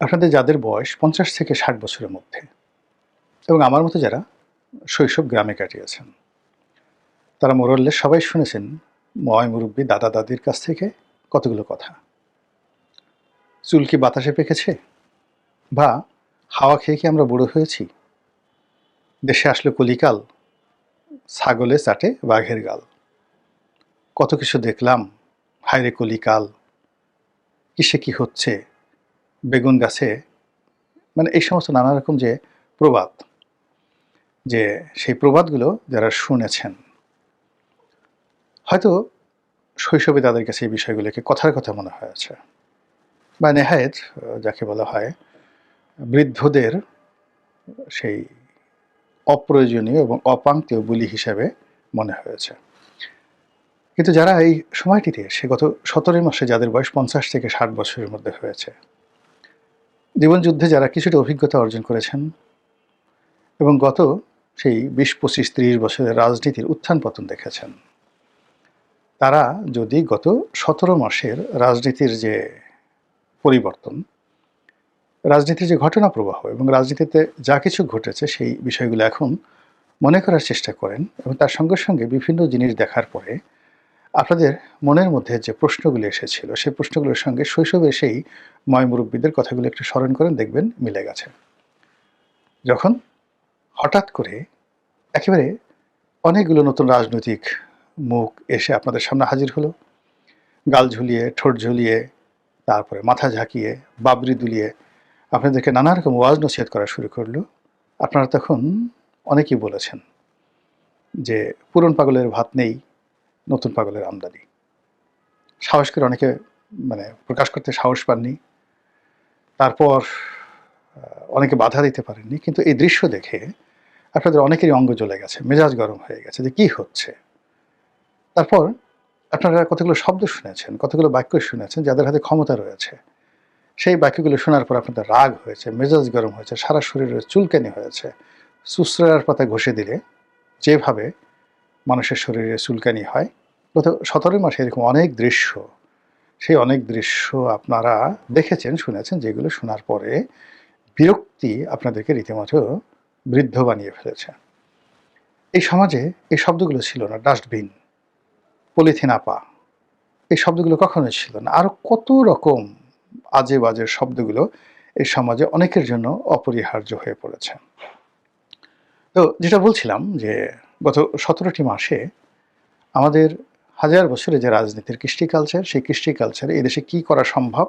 আপনাদের যাদের বয়স ৫০ থেকে ৬০ বছরের মধ্যে এবং আমার মতো যারা শৈশব গ্রামে কাটিয়েছেন, তারা মোরলেস সবাই শুনেছেন ময় মুরব্বি দাদা দাদির কাছ থেকে কতগুলো কথা। চুল কি বাতাসে পেকেছে, বা হাওয়া খেয়ে কি আমরা বুড়ো হয়েছি, দেশে আসলে কলিকাল, ছাগলে চাটে বাঘের গাল, কত কিছু দেখলাম, হায়রে কলিকাল, কিসে কি হচ্ছে, বেগুন গাছে, মানে এই সমস্ত নানা রকম যে প্রবাদ, যে সেই প্রবাদগুলো যারা শুনেছেন, হয়তো শৈশবে তাদের কাছে এই বিষয়গুলোকে কথার কথা মনে হয়েছে, বা নেহায়েত যাকে বলা হয় বৃদ্ধদের সেই অপ্রয়োজনীয় এবং অপাঙ্ক্তেয় বুলি হিসাবে মনে হয়েছে। কিন্তু যারা এই সময়টিতে সে গত ১৭ মাসে যাদের বয়স ৫০ থেকে ৬০ বছরের মধ্যে হয়েছে, জীবনযুদ্ধে যারা কিছুটা অভিজ্ঞতা অর্জন করেছেন এবং গত সেই ২০, ২৫, ৩০ বছরের রাজনীতির উত্থান পতন দেখেছেন, তারা যদি গত ১৭ মাসের রাজনীতির যে পরিবর্তন, রাজনীতির যে ঘটনা প্রবাহ এবং রাজনীতিতে যা কিছু ঘটেছে সেই বিষয়গুলো এখন মনে করার চেষ্টা করেন, এবং তার সঙ্গে সঙ্গে বিভিন্ন জিনিস দেখার পরে আপনাদের মনের মধ্যে যে প্রশ্নগুলো এসেছিল সেই প্রশ্নগুলোর সঙ্গে শৈশবে সেই ময় মুরব্বীদের কথাগুলো একটু স্মরণ করেন, দেখবেন মিলে গেছে। যখন হঠাৎ করে একেবারে অনেকগুলো নতুন রাজনৈতিক মুখ এসে আপনাদের সামনে হাজির হলো, গাল ঝুলিয়ে, ঠোঁট ঝুলিয়ে, তারপরে মাথা ঝাঁকিয়ে, বাবরি দুলিয়ে আপনাদেরকে নানা রকম ওয়াজ নসিহত করা শুরু করলো, আপনারা তখন অনেকেই বলেছেন যে পুরন পাগলের ভাত নেই, নতুন পাগলের আমদানি। সাহস করে অনেকে প্রকাশ করতে সাহস পাননি, তারপর অনেকে বাধা দিতে পারেননি, কিন্তু এই দৃশ্য দেখে আপনাদের অনেকেরই অঙ্গ জ্বলে গেছে, মেজাজ গরম হয়ে গেছে যে কী হচ্ছে। তারপর আপনারা কতগুলো শব্দ শুনেছেন, কতগুলো বাক্য শুনেছেন, যাদের হাতে ক্ষমতা রয়েছে সেই বাক্যগুলো শোনার পর আপনাদের রাগ হয়েছে, মেজাজ গরম হয়েছে, সারা শরীরে চুলকানি হয়েছে। সুসরার পাতা ঘষে দিলে যেভাবে মানুষের শরীরে চুলকানি হয়, গত ১৭ মাসে এরকম অনেক দৃশ্য, সেই অনেক দৃশ্য আপনারা দেখেছেন, শুনেছেন, যেগুলো শোনার পরে বিরক্তি আপনাদেরকে রীতিমতো বৃদ্ধ বানিয়ে ফেলেছে। এই সমাজে এই শব্দগুলো ছিল না। ডাস্টবিন, পলিথিন আপা, এই শব্দগুলো কখনোই ছিল না। আরও কত রকম আজে বাজে শব্দগুলো এই সমাজে অনেকের জন্য অপরিহার্য হয়ে পড়েছে। তো যেটা বলছিলাম যে গত ১৭টি মাসে আমাদের হাজার বছরে যে রাজনীতির কৃষ্টি কালচার, সেই কৃষ্টি কালচারে এদেশে কী করা সম্ভব,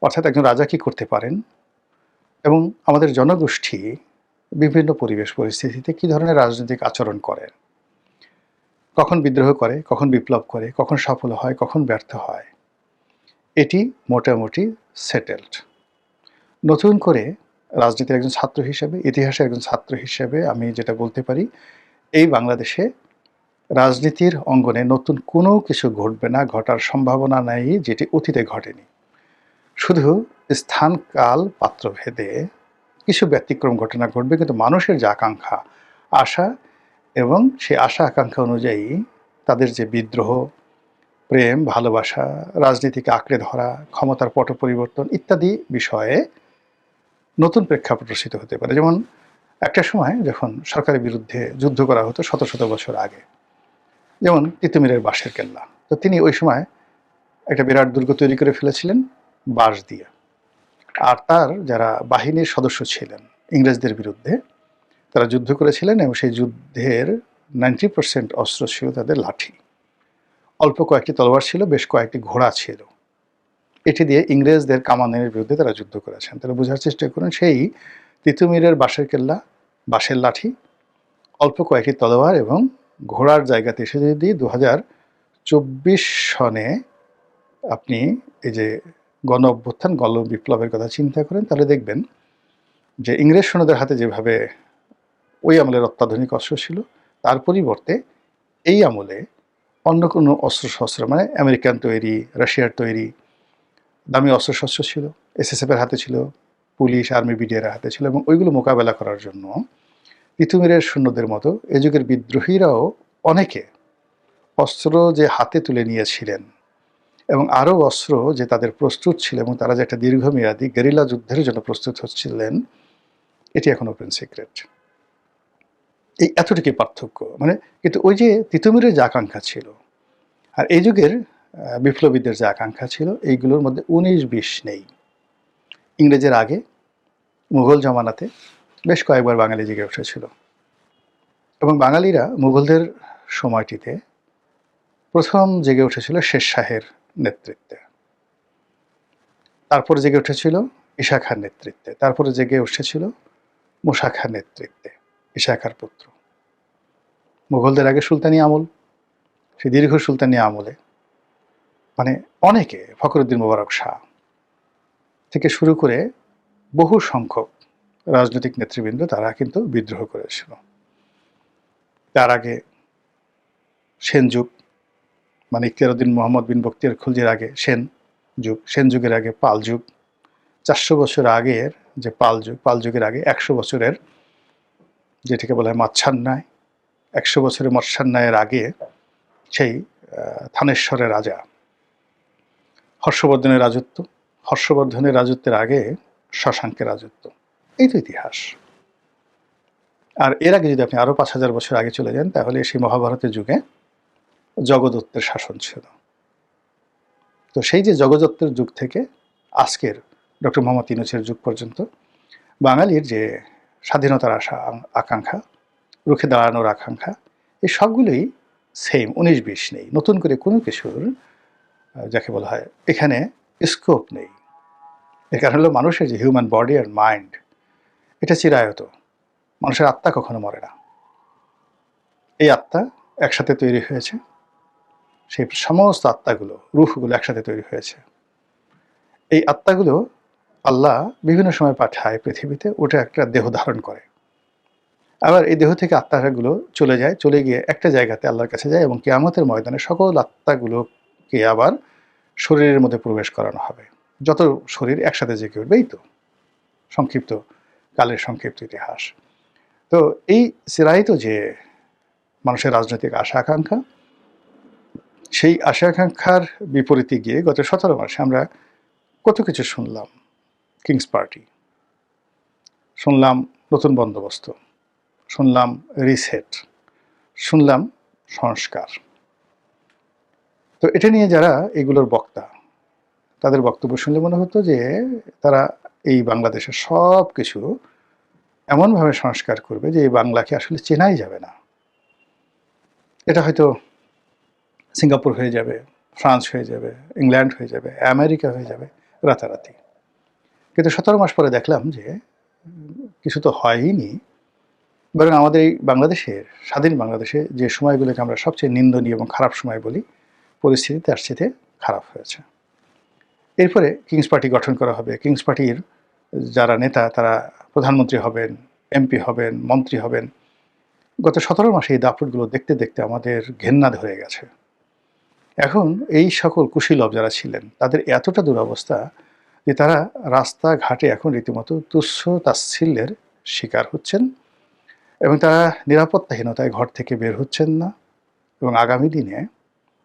অর্থাৎ একজন রাজা কী করতে পারেন, এবং আমাদের জনগোষ্ঠী বিভিন্ন পরিবেশ পরিস্থিতিতে কী ধরনের রাজনৈতিক আচরণ করে, কখন বিদ্রোহ করে, কখন বিপ্লব করে, কখন সফল হয়, কখন ব্যর্থ হয়, এটি মোটামুটি সেটেলড। নতুন করে রাজনীতির একজন ছাত্র হিসেবে, ইতিহাসের একজন ছাত্র হিসেবে আমি যেটা বলতে পারি, এই বাংলাদেশে রাজনীতির অঙ্গনে নতুন কোনো কিছু ঘটবে না, ঘটার সম্ভাবনা নাই যেটি অতীতে ঘটেনি। শুধু স্থান কাল পাত্রভেদে কিছু ব্যতিক্রম ঘটনা ঘটবে, কিন্তু মানুষের যে আকাঙ্ক্ষা, আশা, এবং সেই আশা আকাঙ্ক্ষা অনুযায়ী তাদের যে বিদ্রোহ, প্রেম, ভালোবাসা, রাজনীতিকে আঁকড়ে ধরা, ক্ষমতার পট পরিবর্তন ইত্যাদি বিষয়ে নতুন প্রেক্ষাপট রচিত হতে পারে। যেমন একটা সময় যখন সরকারের বিরুদ্ধে যুদ্ধ করা হতো শত শত বছর আগে, যেমন তিতুমিরের বাঁশের কেল্লা, তো তিনি ওই সময় একটা বিরাট দুর্গ তৈরি করে ফেলেছিলেন বাঁশ দিয়ে। আর তার যারা বাহিনীর সদস্য ছিলেন ইংরেজদের বিরুদ্ধে, তারা যুদ্ধ করেছিলেন, এবং সেই যুদ্ধের 90% অস্ত্র ছিল তাদের লাঠি, অল্প কয়েকটি তলোয়ার ছিল, বেশ কয়েকটি ঘোড়া ছিল। এটি দিয়ে ইংরেজদের কামানের বিরুদ্ধে তারা যুদ্ধ করেছেন। তারা বোঝার চেষ্টা করুন, সেই তিতুমিরের বাঁশের কেল্লা, বাঁশের লাঠি, অল্প কয়েকটি তলোয়ার এবং ঘোড়ার জায়গাতে এসে যদি 2024 সনে আপনি এই যে গণ অভ্যুত্থান, গণ বিপ্লবের কথা চিন্তা করেন, তাহলে দেখবেন যে ইংরেজ সৈন্যদের হাতে যেভাবে ওই আমলের অত্যাধুনিক অস্ত্র ছিল, তার পরিবর্তে এই আমলে অন্য কোনো অস্ত্রশস্ত্র, আমেরিকান তৈরি, রাশিয়ার তৈরি দামি অস্ত্রশস্ত্র ছিল, এসএসএফের হাতে ছিল, পুলিশ, আর্মি, বিডিআর হাতে ছিল, এবং ওইগুলো মোকাবেলা করার জন্য তিতুমিরের সৈন্যদের মতো এ যুগের বিদ্রোহীরাও অনেকে অস্ত্র যে হাতে তুলে নিয়েছিলেন, এবং আরও অস্ত্র যে তাদের প্রস্তুত ছিল এবং তারা যে একটা দীর্ঘমেয়াদী গেরিলা যুদ্ধের জন্য প্রস্তুত হচ্ছিলেন, এটি এখন ওপেন সিক্রেট। এই এতটুকুই পার্থক্য। মানে কিন্তু ওই যে তিতুমিরের যে আকাঙ্ক্ষা ছিল আর এই যুগের বিপ্লবীদের যে আকাঙ্ক্ষা ছিল, এইগুলোর মধ্যে 19-20 নেই। ইংরেজের আগে মুঘল জমানাতে বেশ কয়েকবার বাঙালি জেগে উঠেছিল এবং বাঙালিরা মুঘলদের সময়টিতে প্রথম জেগে উঠেছিল শের শাহের নেতৃত্বে, তারপরে জেগে উঠেছিল ঈশা খাঁর নেতৃত্বে, তারপরে জেগে উঠেছিল মুসা খাঁর নেতৃত্বে, ঈশা খাঁর পুত্র। মুঘলদের আগে সুলতানি আমল, সেই দীর্ঘ সুলতানি আমলে মানে অনেকে, ফখরুদ্দিন মোবারক শাহ থেকে শুরু করে বহু সংখ্যক রাজনৈতিক নেতৃবৃন্দ তারা কিন্তু বিদ্রোহ করেছিল। তার আগে সেন যুগ, মানে ইখতিয়ারউদ্দিন মোহাম্মদ বিন বখতিয়ার খিলজির আগে সেন যুগ, সেন যুগের আগে পাল যুগ, 400 বছর আগের যে পাল যুগ, পাল যুগের আগে 100 বছরের যেটাকে বলা হয় মৎস্যান্যায়, 100 বছরের মৎস্যান্যায়ের আগে সেই থানেশ্বরের রাজা হর্ষবর্ধনের রাজত্ব, হর্ষবর্ধনের রাজত্বের আগে শশাঙ্কের রাজত্ব। এই তো ইতিহাস। আর এর আগে যদি আপনি আরও 5000 বছর আগে চলে যান, তাহলে সেই মহাভারতের যুগে জগদত্তের শাসন ছিল। তো সেই যে জগদত্তের যুগ থেকে আজকের ডক্টর মোহাম্মদ ইউনূসের যুগ পর্যন্ত বাঙালির যে স্বাধীনতার আশা আকাঙ্ক্ষা, রুখে দাঁড়ানোর আকাঙ্ক্ষা, এই সবগুলোই সেম, 19-20 নেই। নতুন করে কোনো কিছুর যাকে বলা হয় এখানে স্কোপ নেই। এর কারণ হলো মানুষের যে হিউম্যান বডি আর মাইন্ড, এটা চিরায়ত। মানুষের আত্মা কখনো মরে না। এই আত্মা একসাথে তৈরি হয়েছে, সেই সমস্ত আত্মাগুলো, রূহগুলো একসাথে তৈরি হয়েছে। এই আত্মাগুলো আল্লাহ বিভিন্ন সময় পাঠায় পৃথিবীতে, ওটা একটা দেহ ধারণ করে। আবার এই দেহ থেকে আত্মাগুলো চলে যায়, চলে গিয়ে একটা জায়গাতে আল্লাহর কাছে যায় এবং কিয়ামতের ময়দানে সকল আত্মাগুলোকে আবার শরীরের মধ্যে প্রবেশ করানো হবে। যত শরীর একসাথে জেগে উঠবে। এই তো সংক্ষিপ্ত কালের সংক্ষিপ্ত ইতিহাস। তো এই চিরায়িত যে মানুষের রাজনৈতিক আশা আকাঙ্ক্ষা, সেই আশা আকাঙ্ক্ষার বিপরীতে গিয়ে গত 17 মাসে আমরা কত কিছু শুনলাম। কিংস পার্টি শুনলাম, নতুন বন্দোবস্ত শুনলাম, রিসেট শুনলাম, সংস্কার। তো এটা নিয়ে যারা এগুলোর বক্তা, তাদের বক্তব্য শুনলে মনে হতো যে তারা এই বাংলাদেশের সব কিছু এমনভাবে সংস্কার করবে যে এই বাংলাকে আসলে চেনাই যাবে না। এটা হয়তো সিঙ্গাপুর হয়ে যাবে, ফ্রান্স হয়ে যাবে, ইংল্যান্ড হয়ে যাবে, আমেরিকা হয়ে যাবে রাতারাতি। কিন্তু 17 মাস পরে দেখলাম যে কিছু তো হয়ইনি, বরং আমাদের এই বাংলাদেশের, স্বাধীন বাংলাদেশে যে সময়গুলোকে আমরা সবচেয়ে নিন্দনীয় এবং খারাপ সময় বলি, পরিস্থিতি তার সাথে খারাপ হয়েছে। এরপরে কিংস পার্টি গঠন করা হবে। কিংস পার্টির যারা নেতা তারা প্রধানমন্ত্রী হবেন, এমপি হবেন, মন্ত্রী হবেন। গত 17 মাসে এই দাপটগুলো দেখতে দেখতে আমাদের ঘেন্না ধরে গেছে। এখন এই সকল কুশীলব যারা ছিলেন তাদের এতটা দুরবস্থা যে তারা রাস্তাঘাটে এখন রীতিমতো তুচ্ছ তাচ্ছিল্যের শিকার হচ্ছেন এবং তারা নিরাপত্তাহীনতায় ঘর থেকে বের হচ্ছেন না। এবং আগামী দিনে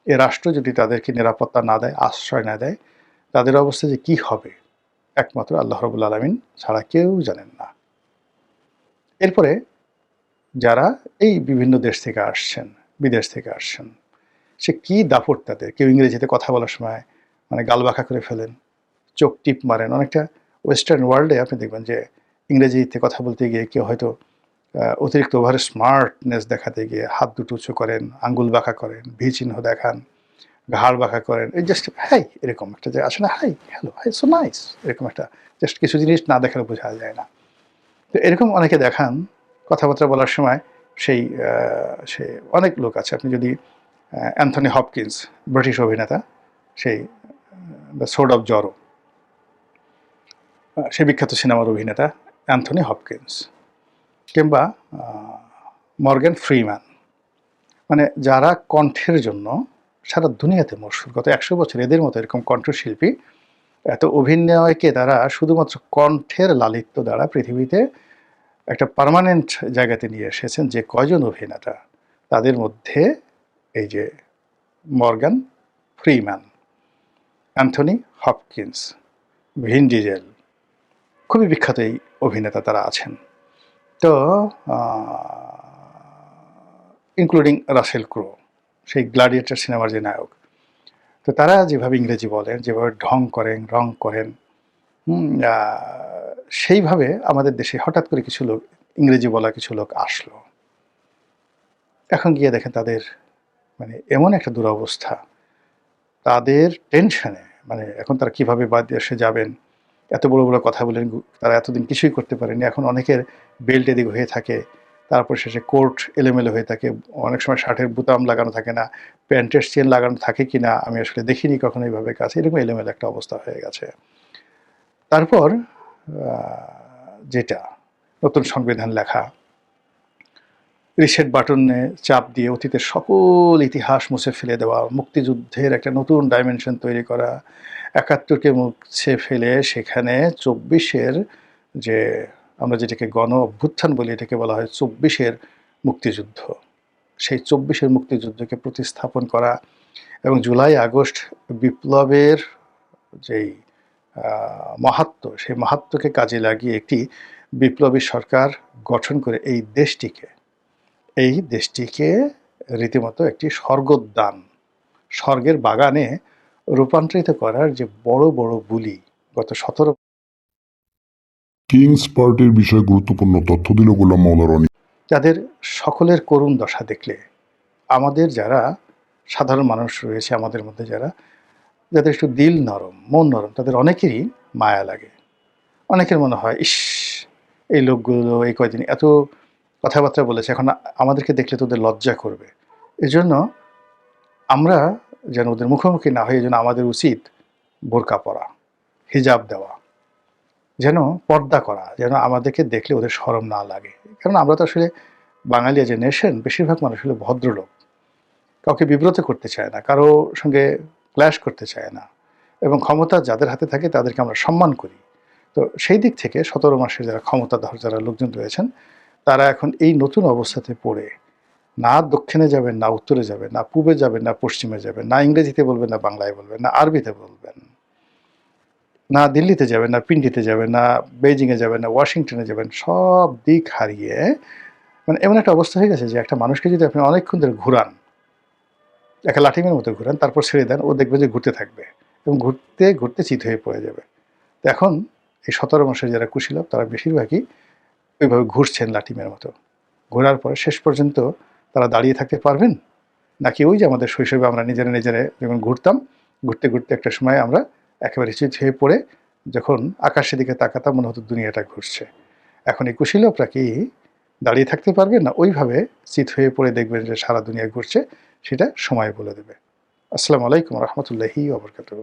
এ রাষ্ট্র যদি তাদেরকে নিরাপত্তা না দেয়, আশ্রয় না দেয়, তাদের অবস্থা যে কী হবে একমাত্র আল্লাহ রাব্বুল আলামিন ছাড়া কেউ জানেন না। এরপরে যারা এই বিভিন্ন দেশ থেকে আসছেন, বিদেশ থেকে আসছেন, সে কী দাপট তাদের। কেউ ইংরেজিতে কথা বলার সময় মানে গাল বাঁকা করে ফেলেন, চোখ টিপ মারেন। অনেকটা ওয়েস্টার্ন ওয়ার্ল্ডে আপনি দেখবেন যে ইংরেজিতে কথা বলতে গিয়ে কেউ হয়তো অতিরিক্ত ওভার স্মার্টনেস দেখাতে গিয়ে হাত দুটো উঁচু করেন, আঙ্গুল বাঁকা করেন, ভি চিহ্ন দেখান, ঘাড় বাঁকা করেন। এই জাস্ট হাই, এরকম একটা যে আসে না, hi, hello, hi, so nice, এরকম একটা জাস্ট কিছু জিনিস না দেখালে বোঝা যায় না। তো এরকম অনেকে দেখান কথাবার্তা বলার সময়। সে অনেক লোক আছে। আপনি যদি অ্যান্থনি হপকিন্স, ব্রিটিশ অভিনেতা, সেই দ্য সোর্ড অফ জরো, সে বিখ্যাত সিনেমার অভিনেতা অ্যান্থনি হপকিন্স, কিংবা মর্গ্যান ফ্রিম্যান, মানে যারা কণ্ঠের জন্য সারা দুনিয়াতে মশহুর, গত 100 বছর এদের মতো এরকম কণ্ঠশিল্পী, এত অভিনয়কে তারা শুধুমাত্র কণ্ঠের লালিত্য দ্বারা পৃথিবীতে একটা পার্মানেন্ট জায়গাতে নিয়ে এসেছেন। যে কয়জন অভিনেতা, তাদের মধ্যে এই যে মর্গ্যান ফ্রিম্যান, অ্যান্থনি হপকিন্স, ভিন ডিজেল, খুবই বিখ্যাত এই অভিনেতা তারা আছেন। তো ইনক্লুডিং রাসেল ক্রো, সেই গ্ল্যাডিয়েটর সিনেমার যে নায়ক। তো তারা যেভাবে ইংরেজি বলেন, যেভাবে ঢং করেন, রং করেন, সেইভাবে আমাদের দেশে হঠাৎ করে কিছু লোক, ইংরেজি বলা কিছু লোক আসলো। এখন গিয়ে দেখেন তাদের মানে এমন একটা দুরবস্থা, তাদের টেনশনে মানে এখন তারা কীভাবে দেশে যাবেন, এত বড় বড় কথা বলেন, তারা এতদিন কিছুই করতে পারেনি। এখন অনেকের বেল্ট এদিক হয়ে থাকে, তারপর শেষে কোট এলোমেলো হয়ে থাকে, অনেক সময় শার্টের বুতাম লাগানো থাকে না, প্যান্টের চেন লাগানো থাকে কি না আমি আসলে দেখিনি কখনো এইভাবে কাছে, এরকম এলোমেলো একটা অবস্থা হয়ে গেছে। তারপর যেটা নতুন সংবিধান লেখা, রিসেট বাটনে চাপ দিয়ে অতীতের সকল ইতিহাস মুছে ফেলে দেওয়া, মুক্তিযুদ্ধের একটা নতুন ডাইমেনশন তৈরি করা, ৭১কে মুছে ফেলে সেখানে ২৪-এর যে আমরা যেটাকে গণ অভ্যুত্থান বলি, এটাকে বলা হয় ২৪-এর মুক্তিযুদ্ধ। সেই ২৪-এর মুক্তিযুদ্ধকে প্রতিস্থাপন করা এবং জুলাই আগস্ট বিপ্লবের যেই মাহাত্ম্য, সেই মাহাত্ম্যকে কাজে লাগিয়ে একটি বিপ্লবী সরকার গঠন করে এই দেশটিকে রীতিমতো একটি স্বর্গোদ্যান, স্বর্গের বাগানে রূপান্তরিত করার যে বড় বড় বুলি গত ১৭ কিংস পার্টির বিষয়ে গুরুত্বপূর্ণ তথ্য দিল গোলাম মাওলা রনি। তাদের সকলের করুণ দশা দেখলে আমাদের যারা সাধারণ মানুষ রয়েছে, আমাদের মধ্যে যাদের একটু দিল নরম, মন নরম, তাদের অনেকেরই মায়া লাগে। অনেকের মনে হয়, ইস, এই লোকগুলো এই কয়দিন এত কথাবার্তা বলেছে, এখন আমাদেরকে দেখলে তো ওদের লজ্জা করবে। এজন্য আমরা যেন ওদের মুখোমুখি না হই, এজন্য আমাদের উচিত বোরকা পরা, হিজাব দেওয়া, যেন পর্দা করা, যেন আমাদেরকে দেখলে ওদের শরম না লাগে। কারণ আমরা তো আসলে বাঙালি যে নেশন, বেশিরভাগ মানুষ হলো ভদ্রলোক, কাউকে বিব্রত করতে চায় না, কারো সঙ্গে ক্ল্যাশ করতে চায় না, এবং ক্ষমতা যাদের হাতে থাকে তাদেরকে আমরা সম্মান করি। তো সেই দিক থেকে ১৭ মাসের যারা ক্ষমতাধর যারা লোকজন রয়েছেন, তারা এখন এই নতুন অবস্থাতে পড়ে না দক্ষিণে যাবেন, না উত্তরে যাবেন, না পূবে যাবেন, না পশ্চিমে যাবেন, না ইংরেজিতে বলবেন, না বাংলায় বলবেন, না আরবিতে বলবেন, না দিল্লিতে যাবেন, না পিন্ডিতে যাবেন, না বেইজিংয়ে যাবেন, না ওয়াশিংটনে যাবেন, সব দিক হারিয়ে মানে এমন একটা অবস্থা হয়ে গেছে যে একটা মানুষকে যদি আপনি অনেকক্ষণ ধরে ঘুরান, একটা লাঠিমের মতো ঘুরান, তারপর ছেড়ে দেন, ও দেখবে যে ঘুরতে থাকবে এবং ঘুরতে ঘুরতে চিত হয়ে পড়ে যাবে। তো এখন এই ১৭ মাসের যারা কুশীলব, তারা বেশিরভাগই ওইভাবে ঘুরছেন লাঠিমের মতো। ঘোরার পরে শেষ পর্যন্ত তারা দাঁড়িয়ে থাকতে পারবেন, নাকি ওই যে আমাদের শৈশবে আমরা নিজেরা যখন ঘুরতাম, ঘুরতে ঘুরতে একটা সময় আমরা একেবারে চিত হয়ে পড়ে যখন আকাশের দিকে তাকাতাম, মনে হতো দুনিয়াটা ঘুরছে। এখন এই কুশীলবরা কি দাঁড়িয়ে থাকতে পারবেন, না ওইভাবে চিত হয়ে পড়ে দেখবেন যে সারা দুনিয়া ঘুরছে? সেটা সময় বলে দেবে। আসসালামু আলাইকুম রহমতুল্লাহি ওয়া বারাকাতুহু।